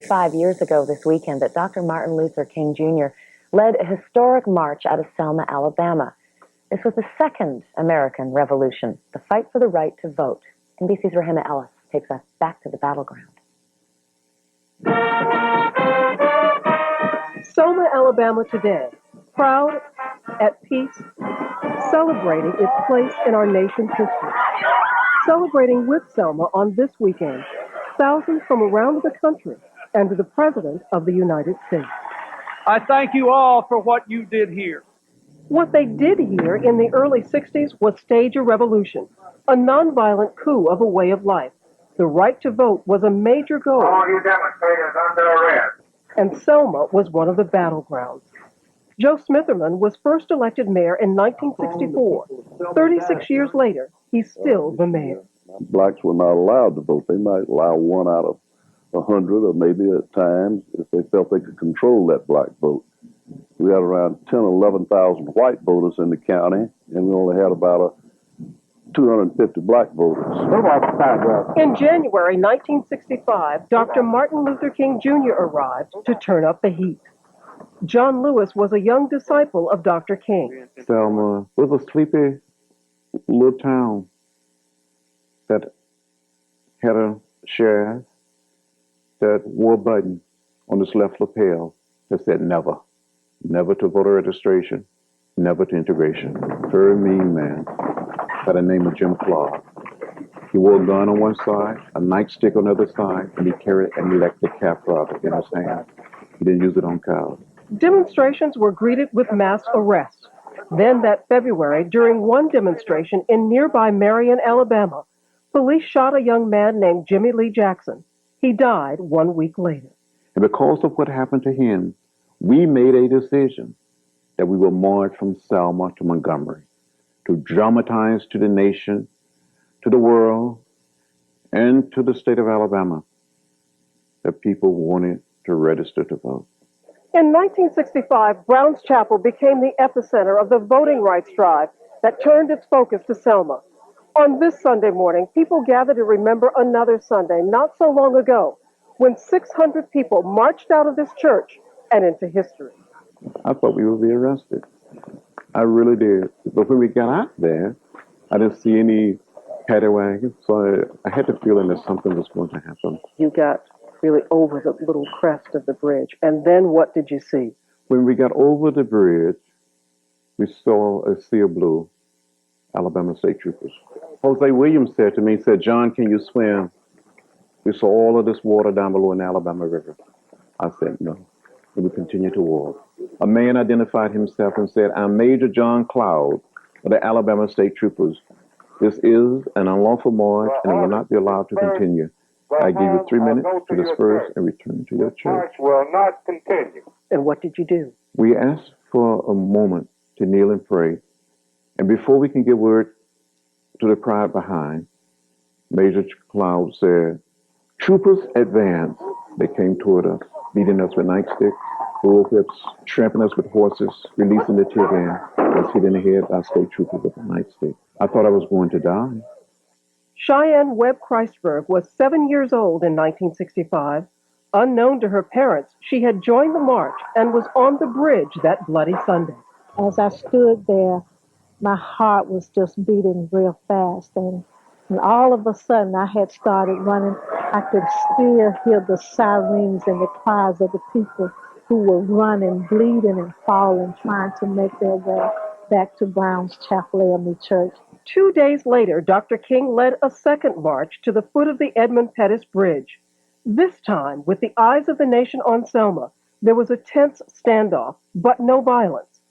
5 years ago this weekend that Dr. Martin Luther King Jr. led a historic march out of Selma, Alabama. This was the second American Revolution, the fight for the right to vote. NBC's Rahima Ellis takes us back to the battleground. Selma, Alabama today, proud, at peace, celebrating its place in our nation's history. Celebrating with Selma on this weekend, thousands from around the country and the President of the United States. I thank you all for what you did here. What they did here in the early 60s was stage a revolution, a nonviolent coup of a way of life. The right to vote was a major goal. All you demonstrators under arrest. And Selma was one of the battlegrounds. Joe Smitherman was first elected mayor in 1964. 36 years later, he's still the mayor. Blacks were not allowed to vote. They might allow 1 out of 100, or maybe at times, if they felt they could control that black vote. We had around 10, 11,000 white voters in the county, and we only had about 250 black voters. In January 1965, Dr. Martin Luther King Jr. arrived to turn up the heat. John Lewis was a young disciple of Dr. King. Selma was a sleepy little town that had a sheriff that wore a button on his left lapel that said never. Never to voter registration, never to integration. Very mean man by the name of Jim Clark. He wore a gun on one side, a nightstick on the other side, and he carried an electric calf rod in his hand. He didn't use it on cows. Demonstrations were greeted with mass arrests. Then that February, during one demonstration in nearby Marion, Alabama, police shot a young man named Jimmy Lee Jackson. He died 1 week later. And because of what happened to him, we made a decision that we will march from Selma to Montgomery to dramatize to the nation, to the world, and to the state of Alabama that people wanted to register to vote. In 1965, Brown's Chapel became the epicenter of the voting rights drive that turned its focus to Selma. On this Sunday morning, people gathered to remember another Sunday not so long ago when 600 people marched out of this church and into history. I thought we would be arrested. I really did. But when we got out there, I didn't see any paddy wagons, so I had the feeling that something was going to happen. You got really over the little crest of the bridge, and then what did you see? When we got over the bridge, we saw a sea of blue, Alabama State Troopers. Jose Williams said to me, he said, "John, can you swim? We saw all of this water down below in the Alabama River." I said, "No." And we continued to walk. A man identified himself and said, "I'm Major John Cloud of the Alabama State Troopers. This is an unlawful march and it will not be allowed to continue. I give you 3 minutes to disperse and return to your church." March will not continue. And what did you do? We asked for a moment to kneel and pray. And before we can give word to the crowd behind, Major Cloud said, "Troopers, advance." They came toward us, beating us with nightsticks, bull whips, trampling us with horses, releasing the tear gas. I was hit in the head by state troopers with a nightstick. I thought I was going to die. Cheyenne Webb Christberg was 7 years old in 1965. Unknown to her parents, she had joined the march and was on the bridge that bloody Sunday. As I stood there, my heart was just beating real fast. And all of a sudden, I had started running. I could still hear the sirens and the cries of the people who were running, bleeding and falling, trying to make their way back to Brown's Chapel AME Church. 2 days later, Dr. King led a second march to the foot of the Edmund Pettus Bridge. This time, with the eyes of the nation on Selma, there was a tense standoff, but no violence.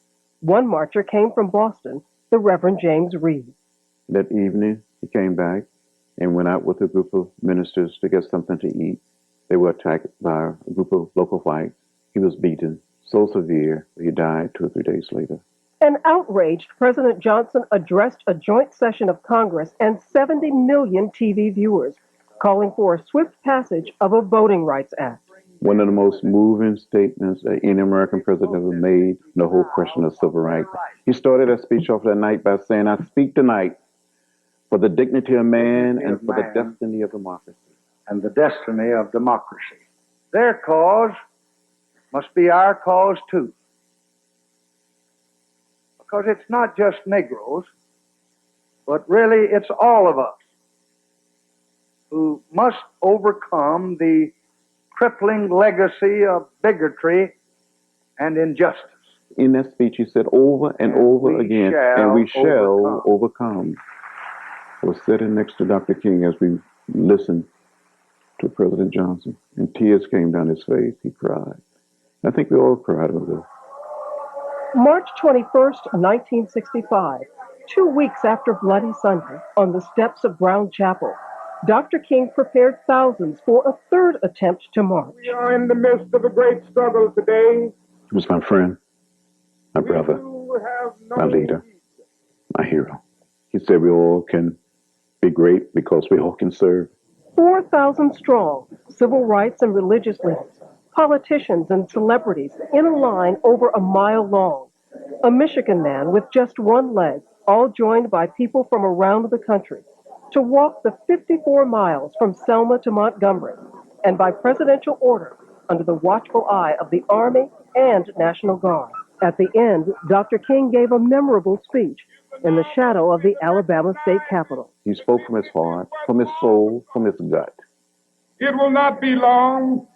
One marcher came from Boston, the Reverend James Reed. That evening, he came back and went out with a group of ministers to get something to eat. They were attacked by a group of local whites. He was beaten so severe he died 2 or 3 days later. An outraged President Johnson addressed a joint session of Congress and 70 million TV viewers, calling for a swift passage of a Voting Rights Act. One of the most moving statements that any American president ever made, the whole question of civil rights. He started that speech off that night by saying, "I speak tonight for the dignity of man and for the destiny of democracy." And the destiny of democracy. Their cause must be our cause too. Because it's not just Negroes, but really it's all of us who must overcome the crippling legacy of bigotry and injustice. In that speech, he said over and over again, and we shall overcome. I was sitting next to Dr. King as we listened to President Johnson, and tears came down his face. He cried. I think we all cried a little. March 21st, 1965, 2 weeks after Bloody Sunday, on the steps of Brown Chapel, Dr. King prepared thousands for a third attempt to march. We are in the midst of a great struggle today. He was my friend, my brother, my leader, my hero. He said we all can be great because we all can serve. 4,000 strong, civil rights and religious leaders, politicians and celebrities in a line over a mile long. A Michigan man with just one leg, all joined by people from around the country, to walk the 54 miles from Selma to Montgomery, and by presidential order, under the watchful eye of the Army and National Guard. At the end, Dr. King gave a memorable speech in the shadow of the Alabama state capitol. He spoke from his heart, from his soul, from his gut. It will not be long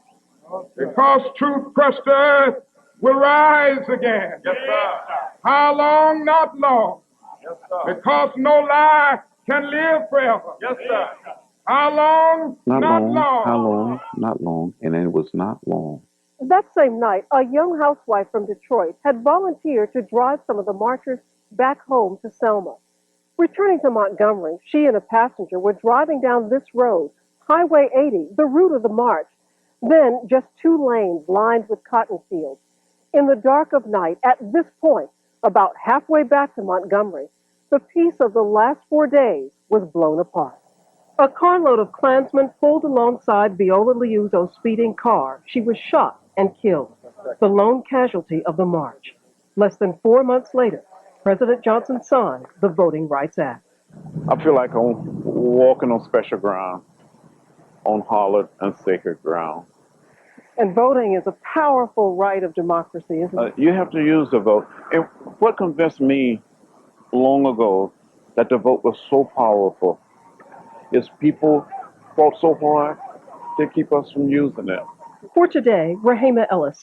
because truth crushed earth will rise again. Yes, sir. How long? Not long. Yes, sir. Because no lie can live forever. Yes, sir. How long? Not long. long. How long? Not long. And it was not long. That same night, a young housewife from Detroit had volunteered to drive some of the marchers back home to Selma. Returning to Montgomery, she and a passenger were driving down this road, Highway 80, the route of the march. Then just 2 lanes lined with cotton fields. In the dark of night, at this point, about halfway back to Montgomery, the peace of the last 4 days was blown apart. A carload of Klansmen pulled alongside Viola Liuzzo's speeding car. She was shot and killed, the lone casualty of the march. Less than 4 months later, President Johnson signed the Voting Rights Act. I feel like I'm walking on special ground, on hallowed and sacred ground. And voting is a powerful right of democracy, isn't it? You have to use the vote. And what convinced me long ago that the vote was so powerful is people fought so hard to keep us from using it. For today, Rahima Ellis